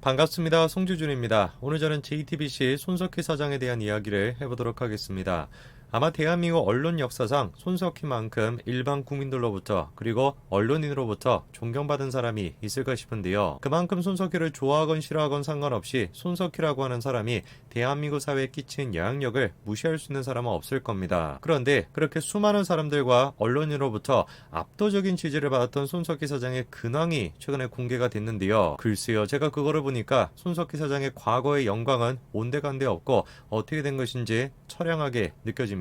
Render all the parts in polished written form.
반갑습니다. 송주준입니다. 오늘 저는 JTBC 손석희 사장에 대한 이야기를 해보도록 하겠습니다. 아마 대한민국 언론 역사상 손석희만큼 일반 국민들로부터 그리고 언론인으로부터 존경받은 사람이 있을까 싶은데요. 그만큼 손석희를 좋아하건 싫어하건 상관없이 손석희라고 하는 사람이 대한민국 사회에 끼친 영향력을 무시할 수 있는 사람은 없을 겁니다. 그런데 그렇게 수많은 사람들과 언론인으로부터 압도적인 지지를 받았던 손석희 사장의 근황이 최근에 공개가 됐는데요. 글쎄요, 제가 그거를 보니까 손석희 사장의 과거의 영광은 온데간데 없고 어떻게 된 것인지 처량하게 느껴집니다.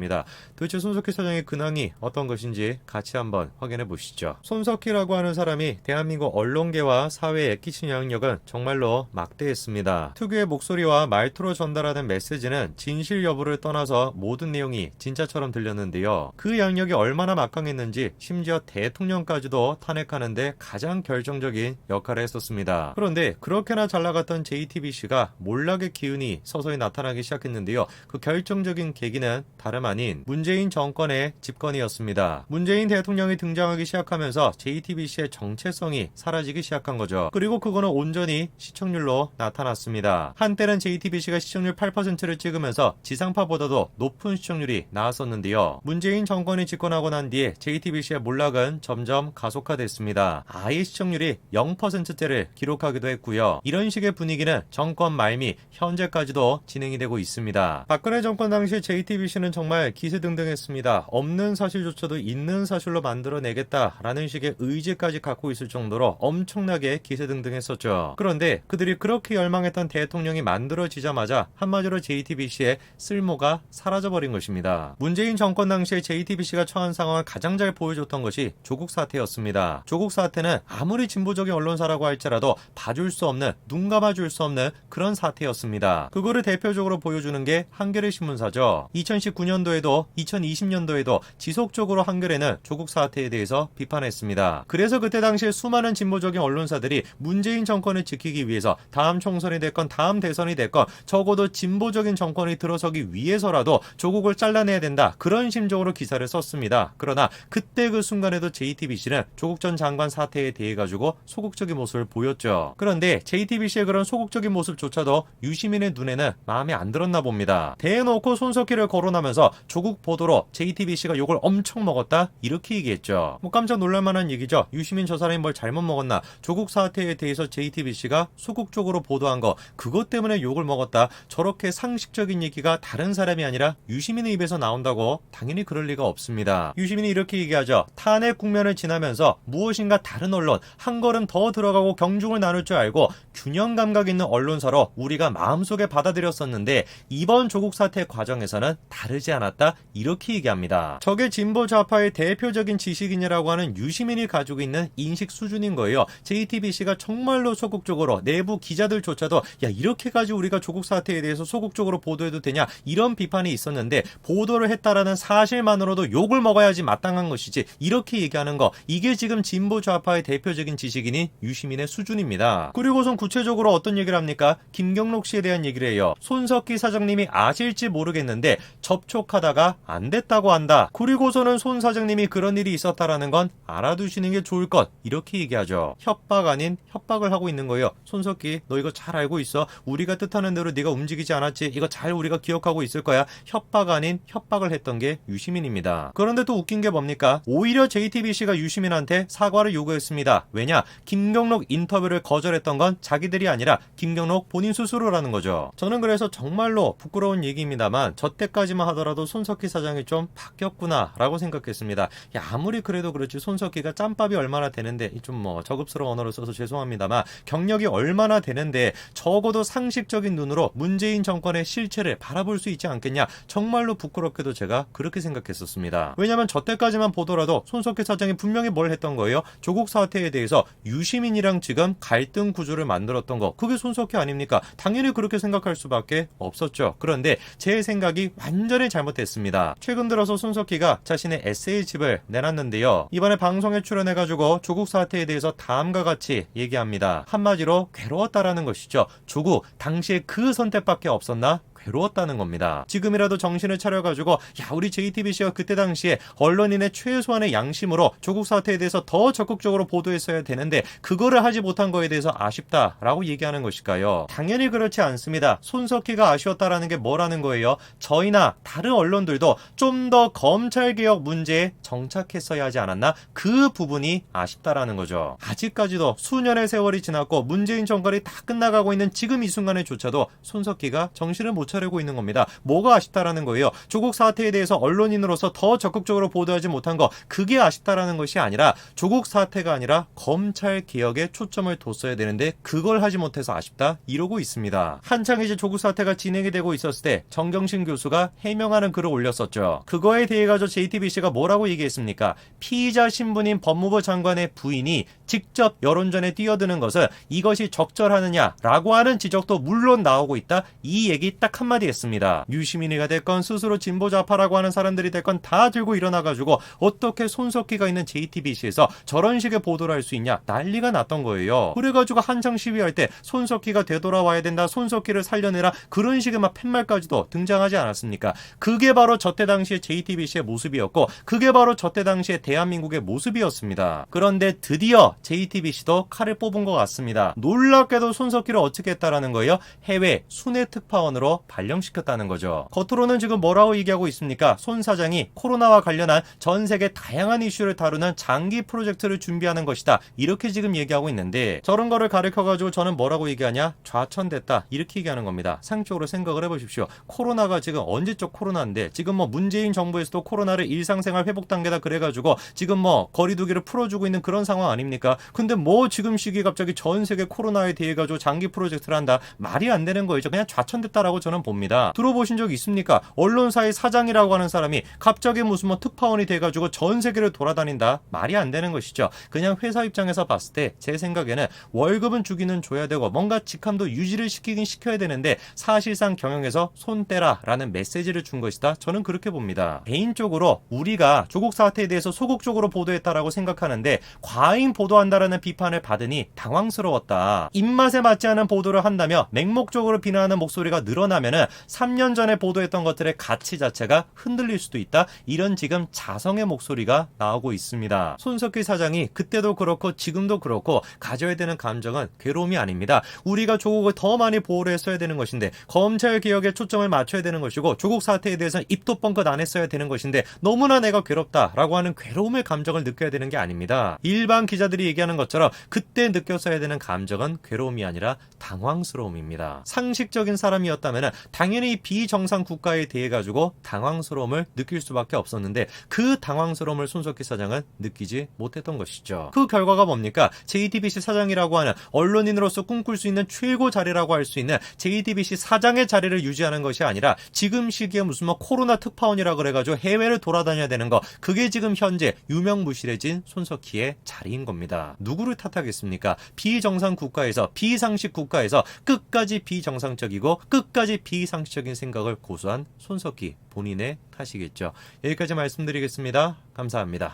도대체 손석희 사장의 근황이 어떤 것인지 같이 한번 확인해 보시죠. 손석희라고 하는 사람이 대한민국 언론계와 사회에 끼친 영향력은 정말로 막대했습니다. 특유의 목소리와 말투로 전달하는 메시지는 진실 여부를 떠나서 모든 내용이 진짜처럼 들렸는데요. 그 영향력이 얼마나 막강했는지 심지어 대통령까지도 탄핵하는데 가장 결정적인 역할을 했었습니다. 그런데 그렇게나 잘 나갔던 JTBC가 몰락의 기운이 서서히 나타나기 시작했는데요. 그 결정적인 계기는 다름 아닌 문재인 정권의 집권이었습니다. 문재인 대통령이 등장하기 시작하면서 JTBC의 정체성이 사라지기 시작한 거죠. 그리고 그거는 온전히 시청률로 나타났습니다. 한때는 JTBC가 시청률 8%를 찍으면서 지상파보다도 높은 시청률이 나왔었는데요. 문재인 정권이 집권하고 난 뒤에 JTBC의 몰락은 점점 가속화됐습니다. 아예 시청률이 0%대를 기록하기도 했고요. 이런 식의 분위기는 정권 말미 현재까지도 진행이 되고 있습니다. 박근혜 정권 당시 JTBC는 정말 기세등등했습니다. 없는 사실조차도 있는 사실로 만들어내겠다라는 식의 의지까지 갖고 있을 정도로 엄청나게 기세등등했었죠. 그런데 그들이 그렇게 열망했던 대통령이 만들어지자마자 한마디로 JTBC의 쓸모가 사라져버린 것입니다. 문재인 정권 당시에 JTBC가 처한 상황을 가장 잘 보여줬던 것이 조국 사태였습니다. 조국 사태는 아무리 진보적인 언론사라고 할지라도 봐줄 수 없는, 눈 감아줄 수 없는 그런 사태였습니다. 그거를 대표적으로 보여주는 게 한겨레 신문사죠. 2019년도에도 2020년도에도 지속적으로 한겨레는 조국 사태에 대해서 비판했습니다. 그래서 그때 당시에 수많은 진보적인 언론사들이 문재인 정권을 지키기 위해서 다음 총선이 됐건 다음 대선이 됐건 적어도 진보적인 정권이 들어서기 위해서라도 조국을 잘라내야 된다, 그런 심정으로 기사를 썼습니다. 그러나 그때 그 순간에도 JTBC는 조국 전 장관 사태에 대해 가지고 소극적인 모습을 보였죠. 그런데 JTBC의 그런 소극적인 모습조차도 유시민의 눈에는 마음에 안 들었나 봅니다. 대놓고 손석희를 거론하면서 조국 보도로 JTBC가 욕을 엄청 먹었다, 이렇게 얘기했죠. 깜짝 놀랄만한 얘기죠. 유시민 저 사람이 뭘 잘못 먹었나, 조국 사태에 대해서 JTBC가 소극적으로 보도한 거, 그것 때문에 욕을 먹었다, 저렇게 상식적인 얘기가 다른 사람이 아니라 유시민의 입에서 나온다고? 당연히 그럴 리가 없습니다. 유시민이 이렇게 얘기하죠. 탄핵 국면을 지나면서 무엇인가 다른 언론, 한 걸음 더 들어가고 경중을 나눌 줄 알고 균형 감각 있는 언론사로 우리가 마음속에 받아들였었는데 이번 조국 사태 과정에서는 다르지 않았다, 이렇게 얘기합니다. 저게 진보 좌파의 대표적인 지식인이라고 하는 유시민이 가지고 있는 인식 수준인 거예요. JTBC가 정말로 소극적으로 내부 기자들조차도 야, 이렇게 가지고 우리가 조국 사태에 대해서 소극적으로 보도해도 되냐, 이런 비판이 있었는데 보도를 했다라는 사실만으로도 욕을 먹어야지 마땅한 것이지, 이렇게 얘기하는 거, 이게 지금 진보 좌파의 대표적인 지식인인 유시민의 수준입니다. 그리고선 구체적으로 어떤 얘기를 합니까? 김경록 씨에 대한 얘기를 해요. 손석희 사장님이 아실지 모르겠는데 접촉하다가 안 됐다고 한다. 그리고서는 손 사장님이 그런 일이 있었다라는 건 알아두시는 게 좋을 것, 이렇게 얘기하죠. 협박 아닌 협박을 하고 있는 거예요. 손석희, 너 이거 잘 알고 있어. 우리가 뜻하는 대로 네가 움직이지 않았지. 이거 잘 우리가 기억하고 있을 거야. 협박 아닌 협박을 했던 게 유시민입니다. 그런데 또 웃긴 게 뭡니까? 오히려 JTBC가 유시민한테 사과를 요구했습니다. 왜냐? 김경록 인터뷰를 거절했던 건 자기들이 아니라 김경록 본인 스스로라는 거죠. 저는 그래서 정말로 부끄러운 얘기입니다만 저때까지만 하더라도 손석희 사장이 좀 바뀌었구나 라고 생각했습니다. 야, 아무리 그래도 그렇지 손석희가 짬밥이 얼마나 되는데, 좀 저급스러운 언어를 써서 죄송합니다만 경력이 얼마나 되는데 적어도 상식적인 눈으로 문재인 정권의 실체를 바라볼 수 있지 않겠냐, 정말로 부끄럽게도 제가 그렇게 생각했었습니다. 왜냐면 저때까지만 보더라도 손석희 사장이 분명히 뭘 했던 거예요? 조국 사태에 대해서 유시민이랑 지금 갈등 구조를 만들었던 거, 그게 손석희 아닙니까? 당연히 그렇게 생각할 수밖에 없었죠. 그런데 제 생각이 완전히 잘못됐습니다. 최근 들어서 손석희가 자신의 에세이집을 내놨는데요. 이번에 방송에 출연해가지고 조국 사태에 대해서 다음과 같이 얘기합니다. 한마디로 괴로웠다라는 것이죠. 조국, 당시에 그 선택밖에 없었나? 괴로웠다는 겁니다. 지금이라도 정신을 차려가지고 우리 JTBC가 그때 당시에 언론인의 최소한의 양심으로 조국 사태에 대해서 더 적극적으로 보도했어야 되는데 그거를 하지 못한 거에 대해서 아쉽다라고 얘기하는 것일까요? 당연히 그렇지 않습니다. 손석희가 아쉬웠다라는 게 뭐라는 거예요? 저희나 다른 언론들도 좀 더 검찰개혁 문제에 정착했어야 하지 않았나? 그 부분이 아쉽다라는 거죠. 아직까지도 수년의 세월이 지났고 문재인 정권이 다 끝나가고 있는 지금 이 순간에조차도 손석희가 정신을 못 차리고 있는 겁니다. 뭐가 아쉽다라는 거예요? 조국 사태에 대해서 언론인으로서 더 적극적으로 보도하지 못한 거, 그게 아쉽다라는 것이 아니라 조국 사태가 아니라 검찰개혁에 초점을 뒀어야 되는데 그걸 하지 못해서 아쉽다 이러고 있습니다. 한창 이제 조국 사태가 진행이 되고 있었을 때 정경심 교수가 해명하는 글을 올렸었죠. 그거에 대해 가지고 JTBC가 뭐라고 얘기했습니까? 피의자 신분인 법무부 장관의 부인이 직접 여론전에 뛰어드는 것은 이것이 적절하느냐라고 하는 지적도 물론 나오고 있다. 이 얘기 딱 한마디 했습니다. 유시민이가 됐건 스스로 진보좌파라고 하는 사람들이 됐건 다 들고 일어나가지고 어떻게 손석희가 있는 JTBC에서 저런 식의 보도를 할 수 있냐 난리가 났던 거예요. 그래가지고 한창 시위할 때 손석희가 되돌아와야 된다, 손석희를 살려내라, 그런 식의 막 팻말까지도 등장하지 않았습니까? 그게 바로 저때 당시에 JTBC의 모습이었고 그게 바로 저때 당시에 대한민국의 모습이었습니다. 그런데 드디어 JTBC도 칼을 뽑은 것 같습니다. 놀랍게도 손석희를 어떻게 했다라는 거예요? 해외 순회 특파원으로 발령시켰다는 거죠. 겉으로는 지금 뭐라고 얘기하고 있습니까? 손 사장이 코로나와 관련한 전 세계 다양한 이슈를 다루는 장기 프로젝트를 준비하는 것이다, 이렇게 지금 얘기하고 있는데 저런 거를 가르쳐가지고 저는 뭐라고 얘기하냐? 좌천됐다, 이렇게 얘기하는 겁니다. 상식적으로 생각을 해보십시오. 코로나가 지금 언제적 코로나인데 지금 뭐 문재인 정부에서도 코로나를 일상생활 회복 단계다 그래가지고 지금 뭐 거리두기를 풀어주고 있는 그런 상황 아닙니까? 근데 뭐 지금 시기에 갑자기 전 세계 코로나에 대해 가지고 장기 프로젝트를 한다, 말이 안 되는 거죠. 그냥 좌천됐다라고 저는 봅니다. 들어보신 적 있습니까? 언론사의 사장이라고 하는 사람이 갑자기 무슨 뭐 특파원이 돼가지고 전 세계를 돌아다닌다, 말이 안 되는 것이죠. 그냥 회사 입장에서 봤을 때 제 생각에는 월급은 주기는 줘야 되고 뭔가 직함도 유지를 시키긴 시켜야 되는데 사실상 경영에서 손 떼라라는 메시지를 준 것이다, 저는 그렇게 봅니다. 개인적으로 우리가 조국 사태에 대해서 소극적으로 보도했다라고 생각하는데 과잉 보도한다라는 비판을 받으니 당황스러웠다. 입맛에 맞지 않은 보도를 한다며 맹목적으로 비난하는 목소리가 늘어나면은 3년 전에 보도했던 것들의 가치 자체가 흔들릴 수도 있다, 이런 지금 자성의 목소리가 나오고 있습니다. 손석희 사장이 그때도 그렇고 지금도 그렇고 가져야 되는 감정은 괴로움이 아닙니다. 우리가 조국을 더 많이 보호를 했어야 되는 것인데 검찰 개혁에 초점을 맞춰야 되는 것이고 조국 사태에 대해서 입도 뻥끗 안 했어야 되는 것인데 너무나 내가 괴롭다라고 하는 괴로움의 감정을 느껴야 되는 게 아닙니다. 일반 기자들이 얘기하는 것처럼 그때 느꼈어야 되는 감정은 괴로움이 아니라 당황스러움입니다. 상식적인 사람이었다면 당연히 비정상 국가에 대해 가지고 당황스러움을 느낄 수밖에 없었는데 그 당황스러움을 손석희 사장은 느끼지 못했던 것이죠. 그 결과가 뭡니까? JTBC 사장이라고 하는 언론인으로서 꿈꿀 수 있는 최고 자리라고 할 수 있는 JTBC 사장의 자리를 유지하는 것이 아니라 지금 시기에 무슨 뭐 코로나 특파원이라 그래가지고 해외를 돌아다녀야 되는 거, 그게 지금 현재 유명무실해진 손석희의 자리인 겁니다. 누구를 탓하겠습니까? 비정상 국가에서, 비상식 국가에서 끝까지 비정상적이고 끝까지 비상식적인 생각을 고수한 손석희 본인의 탓이겠죠. 여기까지 말씀드리겠습니다. 감사합니다.